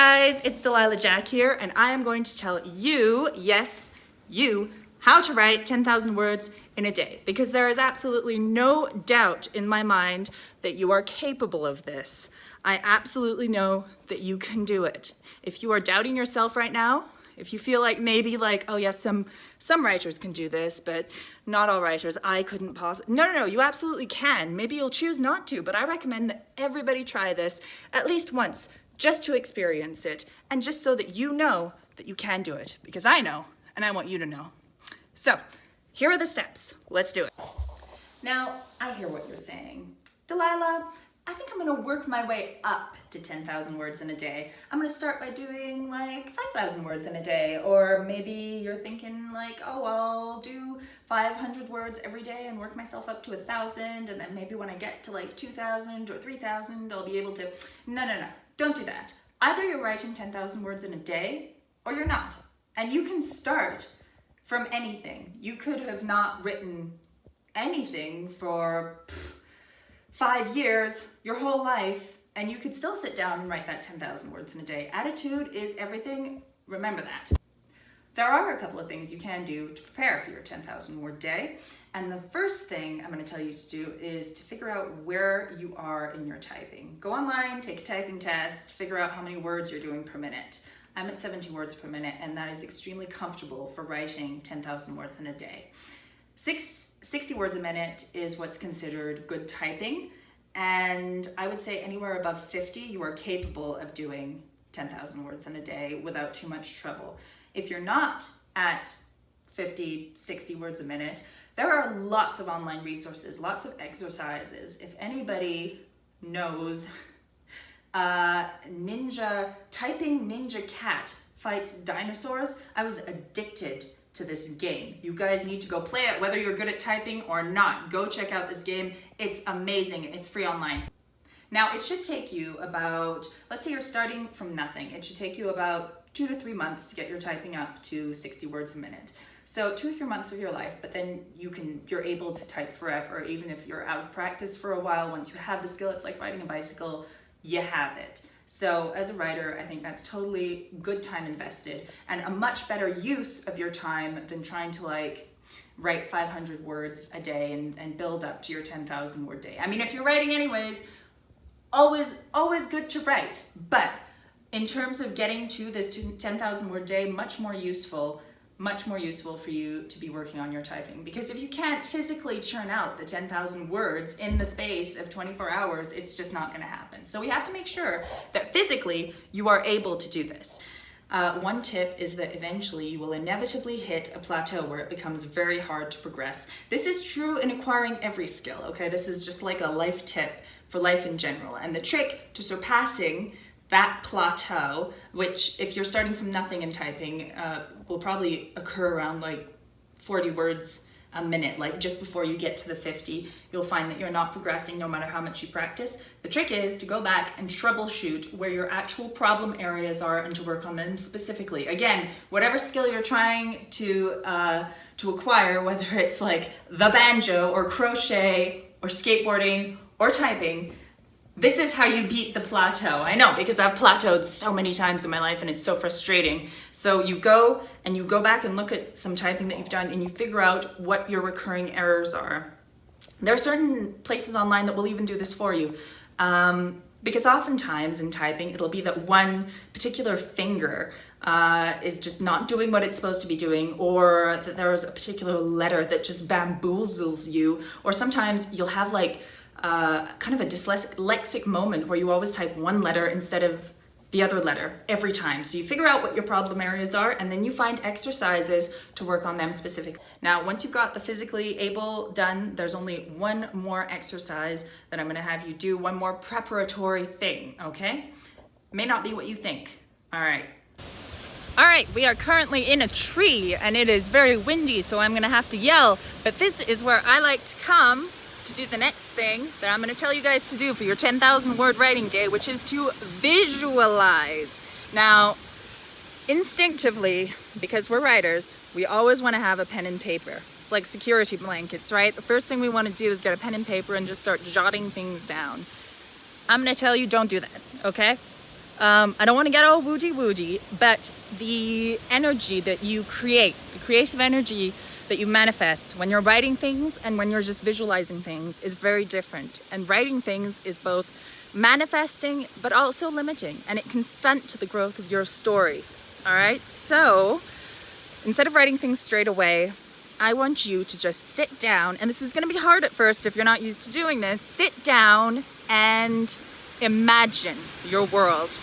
guys, it's Delilah Jack here, and I am going to tell you, yes, you, how to write 10,000 words in a day, because there is absolutely no doubt in my mind that you are capable of this. I absolutely know that you can do it. If you are doubting yourself right now, if you feel like maybe oh yes, some writers can do this, but not all writers, I couldn't possibly. No, you absolutely can. Maybe you'll choose not to, but I recommend that everybody try this at least once, just to experience it, and just so that you know that you can do it, because I know, and I want you to know. So, here are the steps. Let's do it. Now, I hear what you're saying. Delilah, I think I'm gonna work my way up to 10,000 words in a day. I'm gonna start by doing 5,000 words in a day, or maybe you're thinking oh, I'll do 500 words every day and work myself up to 1,000, and then maybe when I get to 2,000 or 3,000, I'll be able to. No, don't do that. Either you're writing 10,000 words in a day, or you're not. And you can start from anything. You could have not written anything for 5 years, your whole life, and you could still sit down and write that 10,000 words in a day. Attitude is everything. Remember that. There are a couple of things you can do to prepare for your 10,000 word day. And the first thing I'm going to tell you to do is to figure out where you are in your typing. Go online, take a typing test, figure out how many words you're doing per minute. I'm at 70 words per minute, and that is extremely comfortable for writing 10,000 words in a day. 60 words a minute is what's considered good typing, and I would say anywhere above 50 you are capable of doing 10,000 words in a day without too much trouble. If you're not at 50, 60 words a minute, there are lots of online resources, lots of exercises. If anybody knows Typing Ninja Cat Fights Dinosaurs, I was addicted to this game. You guys need to go play it, whether you're good at typing or not. Go check out this game. It's amazing. It's free online. Now, it should take you about, let's say you're starting from nothing. It should take you about 2 to 3 months to get your typing up to 60 words a minute. So 2 or 3 months of your life, but then you're able to type forever, even if you're out of practice for a while. Once you have the skill, it's like riding a bicycle, you have it. So as a writer, I think that's totally good time invested and a much better use of your time than trying to write 500 words a day and build up to your 10,000 word day. I mean, if you're writing anyways, always good to write, but in terms of getting to this 10,000 word day, much more useful for you to be working on your typing. Because if you can't physically churn out the 10,000 words in the space of 24 hours, it's just not gonna happen. So we have to make sure that physically you are able to do this. One tip is that eventually you will inevitably hit a plateau where it becomes very hard to progress. This is true in acquiring every skill, okay? This is just like a life tip for life in general. And the trick to surpassing that plateau, which if you're starting from nothing in typing, will probably occur around 40 words a minute, just before you get to the 50, you'll find that you're not progressing no matter how much you practice. The trick is to go back and troubleshoot where your actual problem areas are and to work on them specifically. Again, whatever skill you're trying to acquire, whether it's the banjo or crochet or skateboarding or typing, this is how you beat the plateau. I know, because I've plateaued so many times in my life and it's so frustrating. So you go back and look at some typing that you've done and you figure out what your recurring errors are. There are certain places online that will even do this for you. Because oftentimes in typing, it'll be that one particular finger is just not doing what it's supposed to be doing, or that there's a particular letter that just bamboozles you, or sometimes you'll have kind of a dyslexic moment where you always type one letter instead of the other letter every time. So you figure out what your problem areas are, and then you find exercises to work on them specifically. Now, once you've got the physically able done, there's only one more exercise that I'm gonna have you do, one more preparatory thing, okay? May not be what you think. All right, we are currently in a tree and it is very windy, so I'm gonna have to yell, but this is where I like to come to do the next thing that I'm going to tell you guys to do for your 10,000 word writing day, which is to visualize. Now, instinctively, because we're writers, we always want to have a pen and paper. It's like security blankets, right? The first thing we want to do is get a pen and paper and just start jotting things down. I'm going to tell you, don't do that, okay? I don't want to get all woody, but the energy that you create, the creative energy that you manifest when you're writing things and when you're just visualizing things is very different. And writing things is both manifesting but also limiting, and it can stunt the growth of your story. All right, so instead of writing things straight away, I want you to just sit down, and this is going to be hard at first if you're not used to doing this. Sit down and imagine your world.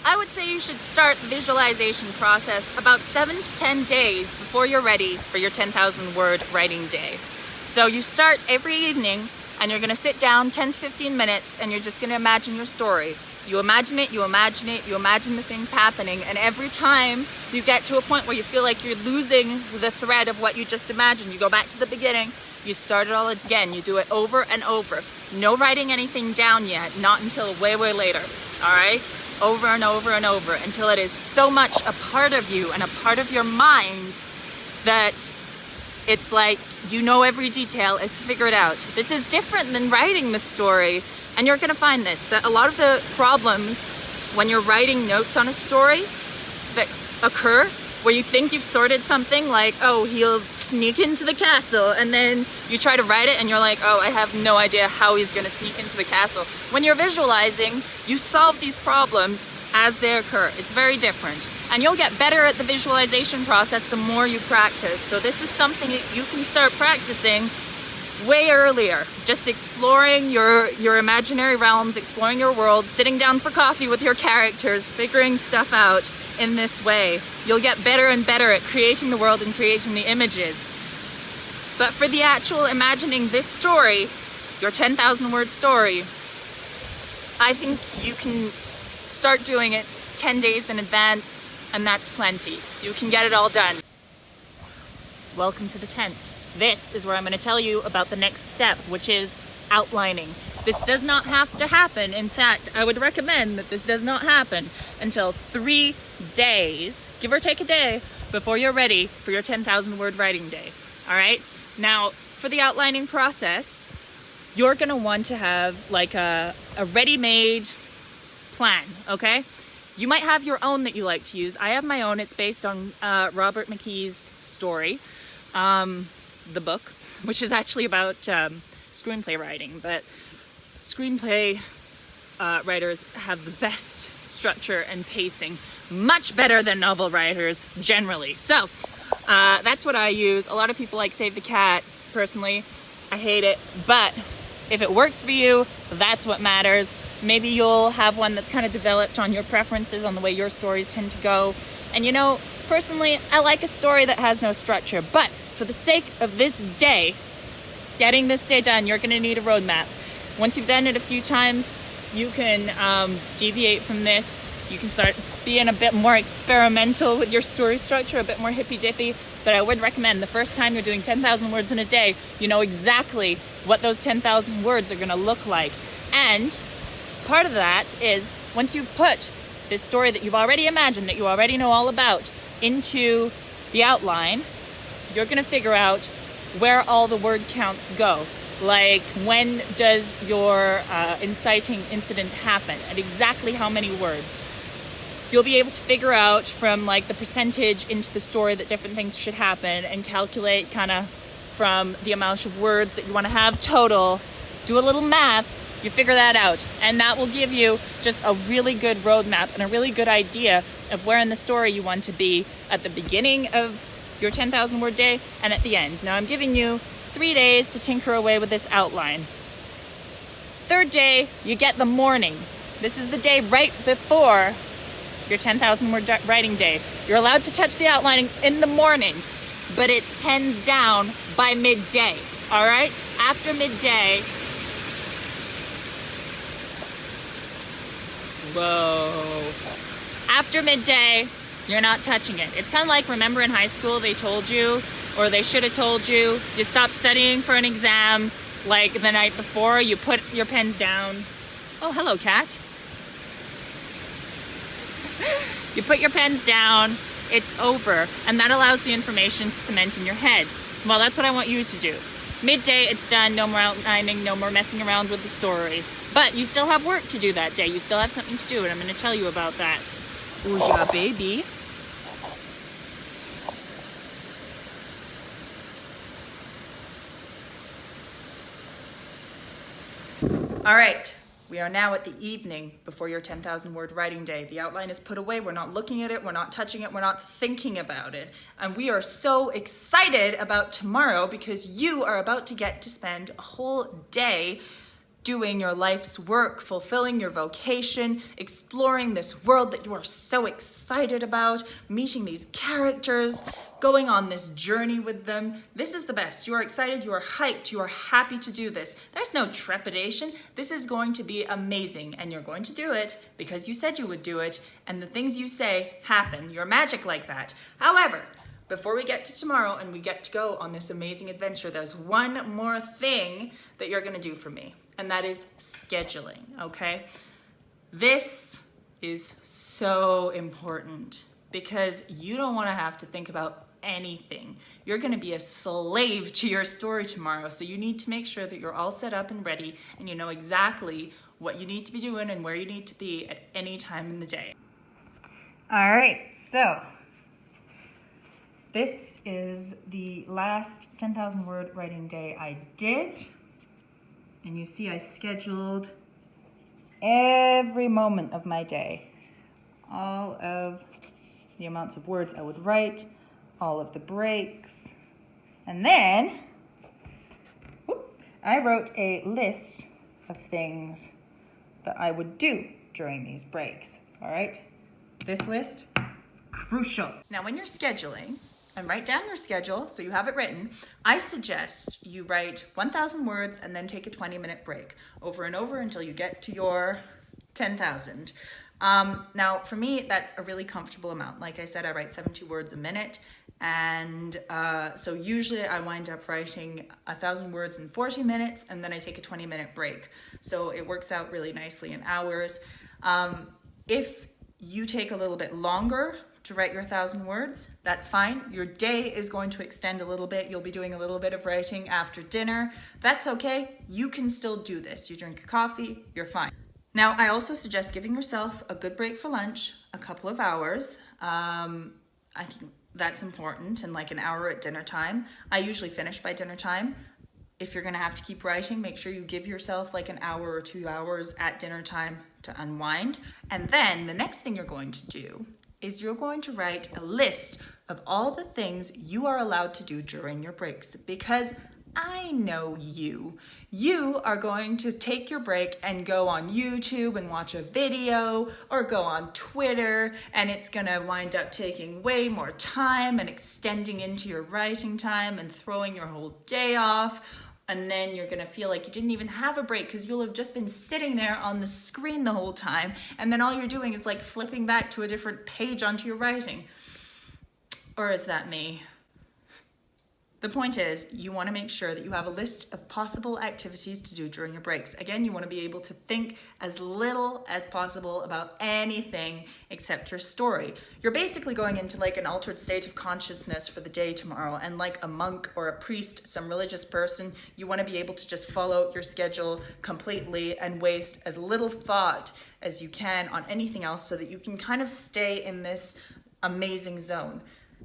I would say you should start the visualization process about 7 to 10 days before you're ready for your 10,000 word writing day. So you start every evening, and you're going to sit down 10 to 15 minutes, and you're just going to imagine your story. You imagine it, you imagine it, you imagine the things happening, and every time you get to a point where you feel like you're losing the thread of what you just imagined, you go back to the beginning, you start it all again, you do it over and over. No writing anything down yet, not until way, way later, all right? Over and over and over until it is so much a part of you and a part of your mind that it's like you know every detail, it's figured out. This is different than writing the story. And you're going to find this, that a lot of the problems when you're writing notes on a story that occur where you think you've sorted something, like, oh, he'll sneak into the castle, and then you try to write it and you're like, oh, I have no idea how he's going to sneak into the castle. When you're visualizing, you solve these problems as they occur. It's very different. And you'll get better at the visualization process the more you practice. So this is something that you can start practicing way earlier, just exploring your imaginary realms, exploring your world, sitting down for coffee with your characters, figuring stuff out in this way. You'll get better and better at creating the world and creating the images. But for the actual imagining this story, your 10,000 word story, I think you can start doing it 10 days in advance, and that's plenty. You can get it all done. Welcome to the tent. This is where I'm going to tell you about the next step, which is outlining. This does not have to happen. In fact, I would recommend that this does not happen until 3 days, give or take a day, before you're ready for your 10,000 word writing day. All right? Now, for the outlining process, you're going to want to have like a ready-made plan, okay? You might have your own that you like to use. I have my own. It's based on Robert McKee's story. The book, which is actually about screenplay writing, but screenplay writers have the best structure and pacing, much better than novel writers generally. So that's what I use. A lot of people like Save the Cat. Personally, I hate it, but if it works for you, that's what matters. Maybe you'll have one that's kind of developed on your preferences, on the way your stories tend to go. And you know, personally, I like a story that has no structure, but for the sake of this day, getting this day done, you're going to need a roadmap. Once you've done it a few times, you can deviate from this. You can start being a bit more experimental with your story structure, a bit more hippy-dippy. But I would recommend the first time you're doing 10,000 words in a day, you know exactly what those 10,000 words are going to look like. And part of that is once you've put this story that you've already imagined, that you already know all about, into the outline, you're going to figure out where all the word counts go. Like, when does your inciting incident happen, and exactly how many words. You'll be able to figure out from like the percentage into the story that different things should happen, and calculate kind of from the amount of words that you want to have total. Do a little math, you figure that out, and that will give you just a really good roadmap and a really good idea of where in the story you want to be at the beginning of your 10,000 word day and at the end. Now I'm giving you 3 days to tinker away with this outline. Third day, you get the morning. This is the day right before your 10,000 word writing day. You're allowed to touch the outlining in the morning, but it's pens down by midday, all right? After midday, whoa. After midday, you're not touching it. It's kind of like, remember in high school they told you, or they should have told you, you stop studying for an exam like the night before, you put your pens down. Oh, hello, cat. You put your pens down, it's over, and that allows the information to cement in your head. Well, that's what I want you to do. Midday, it's done, no more outlining, no more messing around with the story. But you still have work to do that day. You still have something to do, and I'm going to tell you about that. Ooh, yeah, baby. All right, we are now at the evening before your 10,000 word writing day. The outline is put away. We're not looking at it. We're not touching it. We're not thinking about it. And we are so excited about tomorrow because you are about to get to spend a whole day doing your life's work, fulfilling your vocation, exploring this world that you are so excited about, meeting these characters, going on this journey with them. This is the best. You are excited, you are hyped, you are happy to do this. There's no trepidation. This is going to be amazing, and you're going to do it because you said you would do it, and the things you say happen. You're magic like that. However, before we get to tomorrow and we get to go on this amazing adventure, there's one more thing that you're gonna do for me, and that is scheduling, okay? This is so important because you don't wanna have to think about anything. You're gonna be a slave to your story tomorrow, so you need to make sure that you're all set up and ready and you know exactly what you need to be doing and where you need to be at any time in the day. All right, so this is the last 10,000 word writing day I did. And you see I scheduled every moment of my day. All of the amounts of words I would write, all of the breaks. And then I wrote a list of things that I would do during these breaks. All right? This list, crucial. Now when you're scheduling, and write down your schedule so you have it written, I suggest you write 1,000 words and then take a 20-minute break over and over until you get to your 10,000. Now, for me, that's a really comfortable amount. Like I said, I write 72 words a minute, and so usually I wind up writing 1,000 words in 40 minutes, and then I take a 20-minute break. So it works out really nicely in hours. If you take a little bit longer to write your 1,000 words, that's fine. Your day is going to extend a little bit. You'll be doing a little bit of writing after dinner. That's okay. You can still do this. You drink a coffee, you're fine. Now, I also suggest giving yourself a good break for lunch, a couple of hours. I think that's important, and like an hour at dinner time. I usually finish by dinner time. If you're gonna have to keep writing, make sure you give yourself like an hour or 2 hours at dinner time to unwind. And then the next thing you're going to do is you're going to write a list of all the things you are allowed to do during your breaks, because I know you. You are going to take your break and go on YouTube and watch a video or go on Twitter, and it's gonna wind up taking way more time and extending into your writing time and throwing your whole day off. And then you're gonna feel like you didn't even have a break because you'll have just been sitting there on the screen the whole time, and then all you're doing is like flipping back to a different page onto your writing. Or is that me? The point is, you want to make sure that you have a list of possible activities to do during your breaks. Again, you want to be able to think as little as possible about anything except your story. You're basically going into like an altered state of consciousness for the day tomorrow, and like a monk or a priest, some religious person, you want to be able to just follow your schedule completely and waste as little thought as you can on anything else so that you can kind of stay in this amazing zone.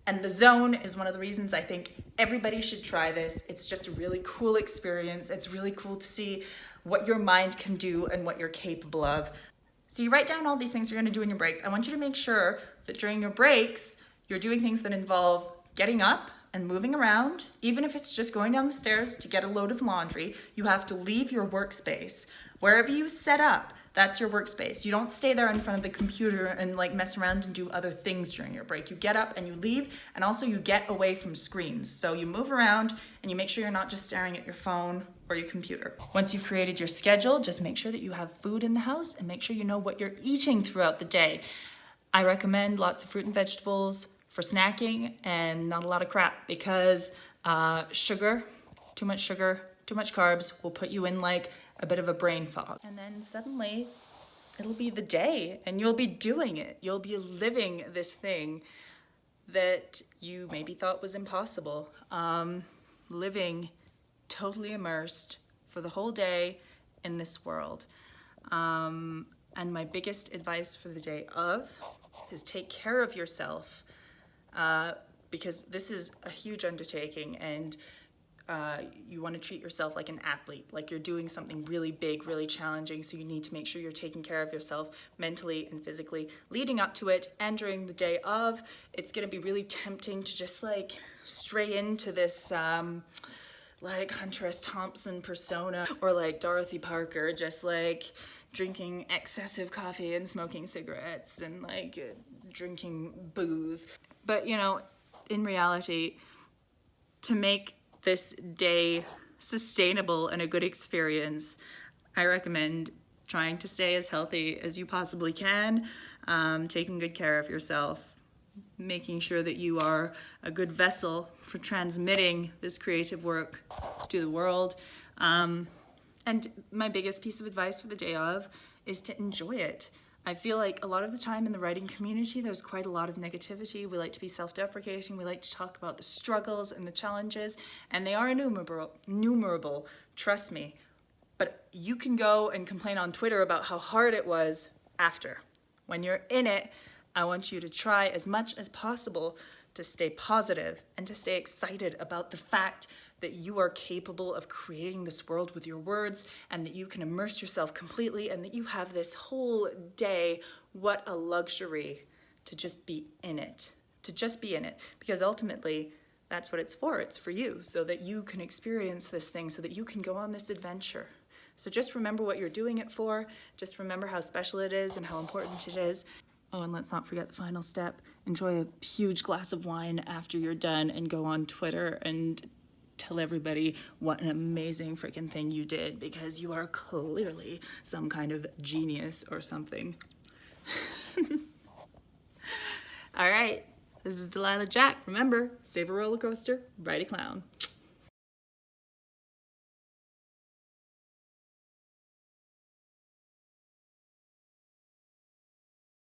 And the zone is one of the reasons I think everybody should try this. It's just a really cool experience. It's really cool to see what your mind can do and what you're capable of. So you write down all these things you're going to do in your breaks. I want you to make sure that during your breaks, you're doing things that involve getting up and moving around. Even if it's just going down the stairs to get a load of laundry, you have to leave your workspace. Wherever you set up, that's your workspace. You don't stay there in front of the computer and like mess around and do other things during your break. You get up and you leave, and also you get away from screens. So you move around and you make sure you're not just staring at your phone or your computer. Once you've created your schedule, just make sure that you have food in the house and make sure you know what you're eating throughout the day. I recommend lots of fruit and vegetables for snacking and not a lot of crap, because too much carbs will put you in like a bit of a brain fog. And then suddenly it'll be the day and you'll be doing it. You'll be living this thing that you maybe thought was impossible. Living totally immersed for the whole day in this world. And my biggest advice for the day of is take care of yourself, because this is a huge undertaking, and you want to treat yourself like an athlete, like you're doing something really big, really challenging, so you need to make sure you're taking care of yourself mentally and physically leading up to it and during the day of. It's going to be really tempting to just like stray into this like Hunter S. Thompson persona, or like Dorothy Parker, just like drinking excessive coffee and smoking cigarettes and like drinking booze. But you know, in reality, to make this day sustainable and a good experience, I recommend trying to stay as healthy as you possibly can, taking good care of yourself, making sure that you are a good vessel for transmitting this creative work to the world. And my biggest piece of advice for the day of is to enjoy it. I feel like a lot of the time in the writing community, there's quite a lot of negativity. We like to be self-deprecating. We like to talk about the struggles and the challenges, and they are innumerable, trust me. But you can go and complain on Twitter about how hard it was after. When you're in it, I want you to try as much as possible to stay positive and to stay excited about the fact that you are capable of creating this world with your words, and that you can immerse yourself completely, and that you have this whole day. What a luxury to just be in it, because ultimately that's what it's for. It's for you, so that you can experience this thing, so that you can go on this adventure. So just remember what you're doing it for. Just remember how special it is and how important it is. Oh, and let's not forget the final step. Enjoy a huge glass of wine after you're done, and go on Twitter and tell everybody what an amazing freaking thing you did, because you are clearly some kind of genius or something. All right, this is Delilah Jack. Remember, save a roller coaster, ride a clown.